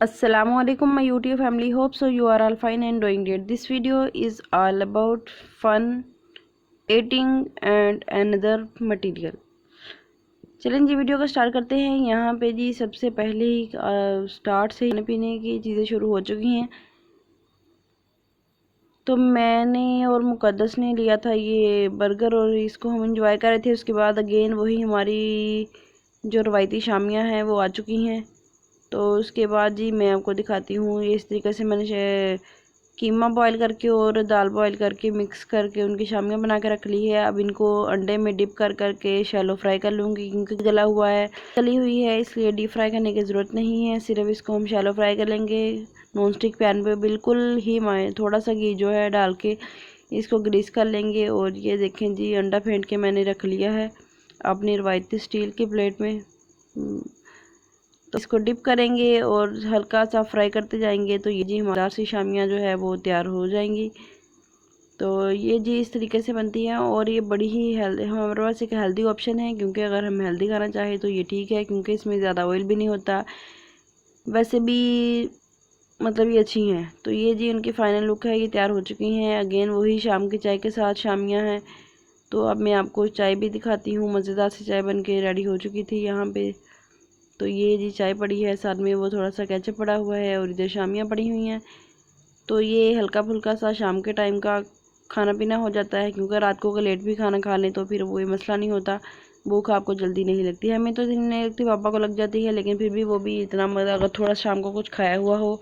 Assalamualaikum my YouTube family. Hope so you are all fine and doing great. This video is all about fun eating and another material. चलें जी video को start करते हैं। यहाँ पे जी सबसे पहले ही start से खाने पीने की चीज़ें शुरू हो चुकी हैं। तो मैंने और मुकद्दस ने लिया था ये बर्गर और इसको हम इंजॉय कर रहे थे। उसके बाद अगेन वही हमारी जो रवायती शामियाँ हैं वो आ चुकी हैं। तो उसके बाद जी मैं आपको दिखाती हूँ ये इस तरीके से मैंने कीमा बॉईल करके और दाल बॉईल करके मिक्स करके उनकी शामियाँ बना के रख ली है। अब इनको अंडे में डिप कर करके शैलो फ्राई कर लूँगी क्योंकि गला हुआ है तली हुई है, इसलिए डीप फ्राई करने की ज़रूरत नहीं है। सिर्फ इसको हम शैलो फ्राई कर लेंगे नॉन स्टिक पैन पे। बिल्कुल ही थोड़ा सा घी जो है डाल के इसको ग्रीस कर लेंगे। और ये देखें जी अंडा फेंट के मैंने रख लिया है अपनी रवायती स्टील की प्लेट में। तो इसको डिप करेंगे और हल्का सा फ्राई करते जाएंगे। तो ये जी हमारी सी शामियाँ जो है वो तैयार हो जाएंगी। तो ये जी इस तरीके से बनती हैं और ये बड़ी ही हेल्दी हमारे पास एक हेल्दी ऑप्शन है, क्योंकि अगर हम हेल्दी खाना चाहें तो ये ठीक है क्योंकि इसमें ज़्यादा ऑयल भी नहीं होता। वैसे भी मतलब ये अच्छी हैं। तो ये जी उनकी फ़ाइनल लुक है, ये तैयार हो चुकी हैं। अगेन वही शाम की चाय के साथ शामियाँ हैं। तो अब मैं आपको चाय भी दिखाती हूँ। मज़ेदार सी चाय बन के रेडी हो चुकी थी यहाँ पे। तो ये जी चाय पड़ी है, साथ में वो थोड़ा सा केचप पड़ा हुआ है और इधर शामियाँ पड़ी हुई हैं। तो ये हल्का फुल्का सा शाम के टाइम का खाना पीना हो जाता है, क्योंकि रात को अगर लेट भी खाना खा लें तो फिर वो ये मसला नहीं होता, भूख आपको जल्दी नहीं लगती। हमें तो दिन नहीं लगती, पापा को लग जाती है, लेकिन फिर भी वो भी इतना मज़ा अगर थोड़ा शाम को कुछ खाया हुआ हो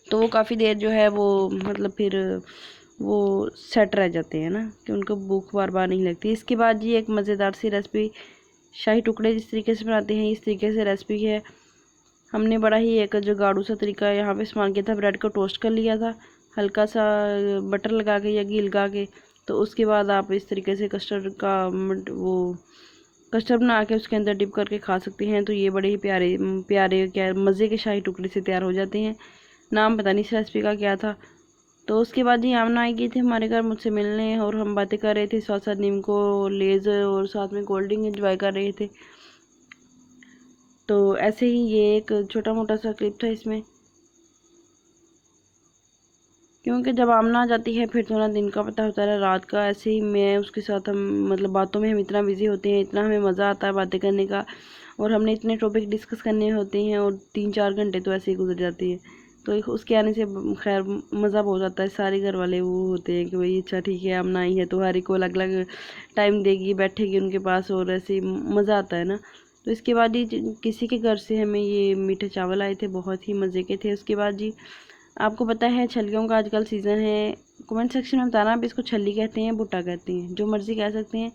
तो वो काफ़ी देर जो है वो मतलब फिर वो सेट रह जाते हैं ना, कि उनको भूख बार बार नहीं लगती। इसके बाद जी एक मज़ेदार सी रेसिपी शाही टुकड़े जिस तरीके से बनाते हैं इस तरीके से रेसिपी है। हमने बड़ा ही एक जुगाड़ू सा तरीका यहाँ पे इस्तेमाल किया था। ब्रेड को टोस्ट कर लिया था हल्का सा बटर लगा के या घी लगा के। तो उसके बाद आप इस तरीके से कस्टर्ड का वो कस्टर्ड बना के उसके अंदर डिप करके खा सकते हैं। तो ये बड़े ही प्यारे प्यारे क्या मज़े के शाही टुकड़े से तैयार हो जाते हैं। नाम पता नहीं इस रेसिपी का क्या था। तो उसके बाद जी आमना आई गई थी हमारे घर मुझसे मिलने और हम बातें कर रहे थे, साथ साथ नीमको लेज़ और साथ में कोल्ड ड्रिंक एंजॉय कर रहे थे। तो ऐसे ही ये एक छोटा मोटा सा क्लिप था इसमें, क्योंकि जब आमना आ जाती है फिर तो ना दिन का पता होता है रात का। ऐसे ही मैं उसके साथ हम मतलब बातों में हम इतना बिजी होते हैं, इतना हमें मज़ा आता है बातें करने का, और हमने इतने टॉपिक डिस्कस करने होते हैं और 3-4 घंटे तो ऐसे ही गुजर जाती है। तो उसके आने से खैर मज़ा बहुत आता है। सारे घर वाले वो होते हैं कि भाई अच्छा ठीक है आमना आई है तो हर एक को अलग अलग टाइम देगी, बैठेगी उनके पास और ऐसे ही मज़ा आता है ना। तो इसके बाद ही किसी के घर से हमें ये मीठे चावल आए थे, बहुत ही मज़े के थे। उसके बाद जी आपको पता है छलियों का आजकल सीज़न है। कमेंट सेक्शन में बताना आप इसको छली कहते हैं भुट्टा कहते हैं, जो मर्ज़ी कह सकते हैं।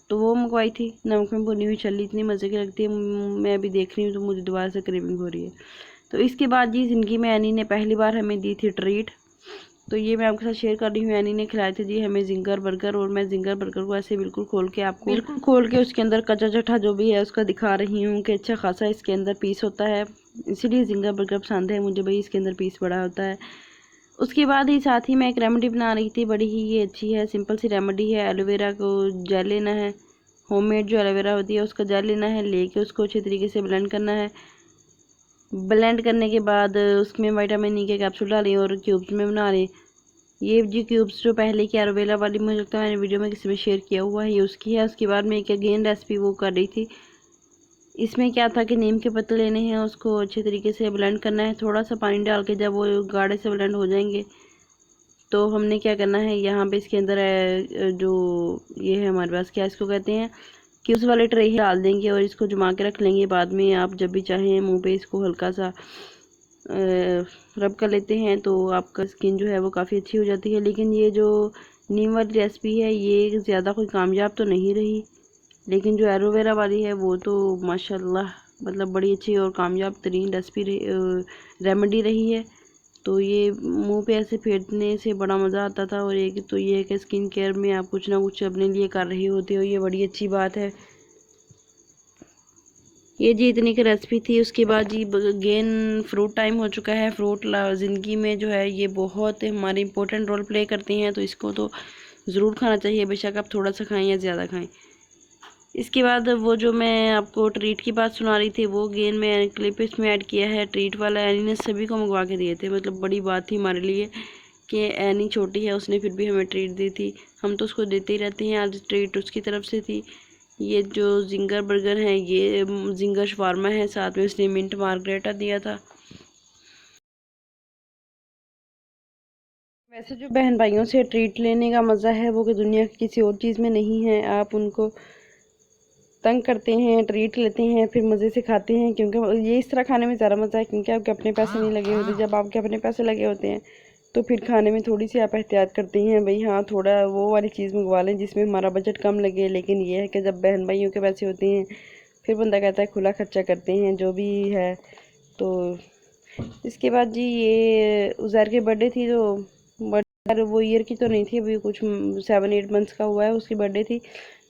तो वो मंगवाई थी नमक में भुनी हुई छली, इतनी मज़े की लगती है। मैं अभी देख रही हूँ तो मुझे दोबारा से क्रेविंग हो रही है। तो इसके बाद जी ज़िंदगी में एनी ने पहली बार हमें दी थी ट्रीट। तो ये मैं आपके साथ शेयर कर रही हूँ। एनी ने खिलाए थे जी हमें जिंगर बर्गर, और मैं जिंगर बर्गर को ऐसे बिल्कुल खोल के उसके अंदर कच्चा चट्ठा जो भी है उसका दिखा रही हूँ कि अच्छा खासा इसके अंदर पीस होता है, इसीलिए जिंगर बर्गर पसंद है मुझे भाई, इसके अंदर पीस बड़ा होता है। उसके बाद ही साथ ही मैं एक रेमेडी बना रही थी, बड़ी ही ये अच्छी है, सिंपल सी रेमेडी है। एलोवेरा को जेल लेना है, होममेड जो एलोवेरा होती है उसका जेल लेना है, लेके उसको अच्छे तरीके से ब्लेंड करना है। ब्लेंड करने के बाद उसमें विटामिन ई के कैप्सूल डालें और क्यूब्स में बना लें। ये जी क्यूब्स जो पहले की एलोवेरा वाली मुझे लगता है मैंने वीडियो में किसी में शेयर किया हुआ है, ये उसकी है। उसके बाद मैं एक अगेन रेसिपी वो कर रही थी। इसमें क्या था कि नीम के पत्ते लेने हैं, उसको अच्छे तरीके से ब्लेंड करना है थोड़ा सा पानी डाल के। जब वो गाढ़े से ब्लेंड हो जाएंगे तो हमने क्या करना है, यहाँ पे इसके अंदर जो ये है हमारे पास क्या इसको कहते हैं क्यूब्स वाले ट्रे डाल देंगे और इसको जमा के रख लेंगे। बाद में आप जब भी चाहें मुंह पे इसको हल्का सा रब कर लेते हैं तो आपका स्किन जो है वो काफ़ी अच्छी हो जाती है। लेकिन ये जो नीम वाली रेसिपी है ये ज़्यादा कोई कामयाब तो नहीं रही, लेकिन जो एलोवेरा वाली है वो तो माशाल्लाह मतलब बड़ी अच्छी और कामयाब तरीन रेसिपी रेमेडी रही है। तो ये मुंह पे ऐसे फेंटने से बड़ा मज़ा आता था। और एक तो ये है कि स्किन केयर में आप कुछ ना कुछ अपने लिए कर रही होती हो, ये बड़ी अच्छी बात है। ये जी इतनी की रेसिपी थी। उसके बाद जी अगेन फ्रूट टाइम हो चुका है। फ्रूट ज़िंदगी में जो है ये बहुत हमारे इम्पोर्टेंट रोल प्ले करते हैं, तो इसको तो ज़रूर खाना चाहिए, बेशक आप थोड़ा सा खाएं या ज़्यादा खाएं। इसके बाद वो जो मैं आपको ट्रीट की बात सुना रही थी वो गेन मैं क्लिप इसमें ऐड किया है। ट्रीट वाला एनी ने सभी को मंगवा के दिए थे, मतलब बड़ी बात थी हमारे लिए कि एनी छोटी है, उसने फिर भी हमें ट्रीट दी थी। हम तो उसको देते ही रहते हैं, आज ट्रीट उसकी तरफ से थी। ये जो जिंगर बर्गर है ये जिंगर शवारमा है, साथ में उसने मिंट मार्गरेटा दिया था। वैसे जो बहन भाइयों से ट्रीट लेने का मज़ा है वो कि दुनिया की किसी और चीज़ में नहीं है। आप उनको तंग करते हैं, ट्रीट लेते हैं, फिर मज़े से खाते हैं, क्योंकि ये इस तरह खाने में ज़्यादा मज़ा है क्योंकि आपके अपने पैसे नहीं लगे होते। जब आपके अपने पैसे लगे होते हैं तो फिर खाने में थोड़ी सी आप एहतियात करते हैं, भाई हाँ थोड़ा वो वाली चीज़ मंगवा लें जिसमें हमारा बजट कम लगे। लेकिन ये है कि जब बहन भाइयों के पैसे होते हैं फिर बंदा कहता है खुला खर्चा करते हैं जो भी है। तो इसके बाद जी ये उज़ैर की बर्थडे थी, तो बर्थडे वो ईयर की तो नहीं थी, अभी कुछ 7-8 मंथ्स का हुआ है, उसकी बर्थडे थी,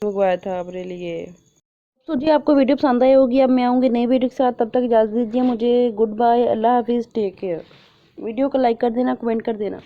मंगवाया था अपने लिए। तो जी आपको वीडियो पसंद आई होगी। अब मैं आऊँगी नई वीडियो के साथ, तब तक इजाज़त दीजिए मुझे। गुड बाय, अल्लाह हाफिज़, टेक केयर। वीडियो को लाइक कर देना, कमेंट कर देना।